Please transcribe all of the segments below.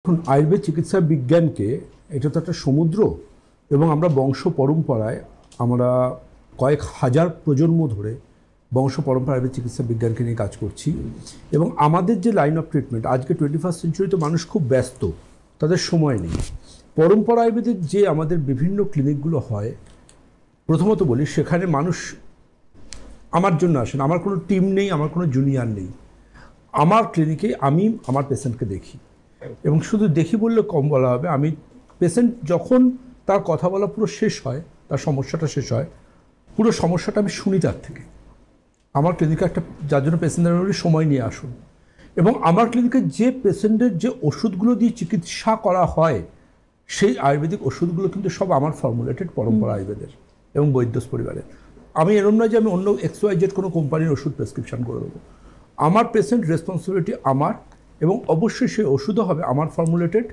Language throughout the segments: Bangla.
এখন আয়ুর্বেদ চিকিৎসা বিজ্ঞানকে এটা তো একটা সমুদ্র এবং আমরা বংশ পরম্পরায় আমরা কয়েক হাজার প্রজন্ম ধরে বংশ পরম্পরা আয়ুর্বেদ চিকিৎসা বিজ্ঞানকে নিয়ে কাজ করছি এবং আমাদের যে লাইন অফ ট্রিটমেন্ট আজকে 21st সেঞ্চুরিতে মানুষ খুব ব্যস্ত, তাদের সময় নেই। পরম্পরা আয়ুর্বেদের যে আমাদের বিভিন্ন ক্লিনিকগুলো হয়, প্রথমত বলি সেখানে মানুষ আমার জন্য আসেন, আমার কোনো টিম নেই, আমার কোনো জুনিয়র নেই। আমার ক্লিনিকে আমি আমার পেশেন্টকে দেখি এবং শুধু দেখি বললে কম বলা হবে, আমি পেশেন্ট যখন তার কথা বলা পুরো শেষ হয়, তার সমস্যাটা শেষ হয়, পুরো সমস্যাটা আমি শুনি তার থেকে। আমার ক্লিনিকে একটা যার জন্য পেশেন্টদের সময় নিয়ে আসুন এবং আমার ক্লিনিকে যে পেশেন্টের যে ওষুধগুলো দিয়ে চিকিৎসা করা হয় সেই আয়ুর্বেদিক ওষুধগুলো কিন্তু সব আমার ফর্মুলেটেড পরম্পরা আয়ুর্বেদের এবং বৈদ্যস পরিবারের। আমি এরম নয় যে আমি অন্য XYZ কোনো কোম্পানির ওষুধ প্রেসক্রিপশন করে দেবো। আমার পেশেন্ট রেসপন্সিবিলিটি আমার, এবং অবশ্যই সেই ওষুধও হবে আমার ফর্মুলেটেড,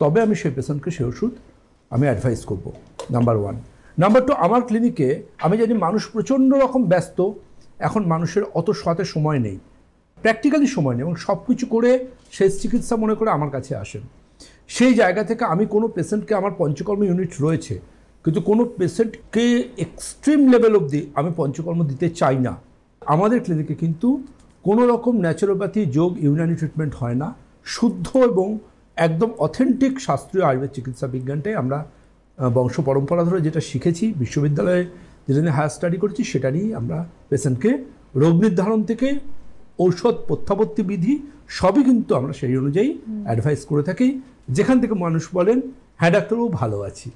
তবে আমি সেই পেশেন্টকে সেই ওষুধ আমি অ্যাডভাইস করব, নাম্বার 1। নাম্বার 2, আমার ক্লিনিকে আমি জানি মানুষ প্রচণ্ড রকম ব্যস্ত, এখন মানুষের অত শতে সময় নেই, প্র্যাকটিক্যালি সময় নেই এবং সব কিছু করে শেষ চিকিৎসা মনে করে আমার কাছে আসেন। সেই জায়গা থেকে আমি কোনো পেশেন্টকে, আমার পঞ্চকর্ম ইউনিট রয়েছে, কিন্তু কোনো পেশেন্টকে এক্সট্রিম লেভেল অবধি আমি পঞ্চকর্ম দিতে চাই না। আমাদের ক্লিনিকে কিন্তু কোনো রকম ন্যাচুরোপ্যাথি, যোগ, ইউনানি ট্রিটমেন্ট হয় না। শুদ্ধ এবং একদম অথেন্টিক শাস্ত্রীয় আয়ুর্বেদ চিকিৎসা বিজ্ঞানটাই আমরা বংশ পরম্পরা ধরে যেটা শিখেছি, বিশ্ববিদ্যালয়ে যেটা নিয়ে হায়ার স্টাডি করেছি, সেটা নিয়েই আমরা পেশেন্টকে রোগ নির্ধারণ থেকে ঔষধ প্রত্যাবর্তি বিধি সবই কিন্তু আমরা সেই অনুযায়ী অ্যাডভাইস করে থাকি, যেখান থেকে মানুষ বলেন হ্যাঁ ডাক্তারবাবু ভালো আছি।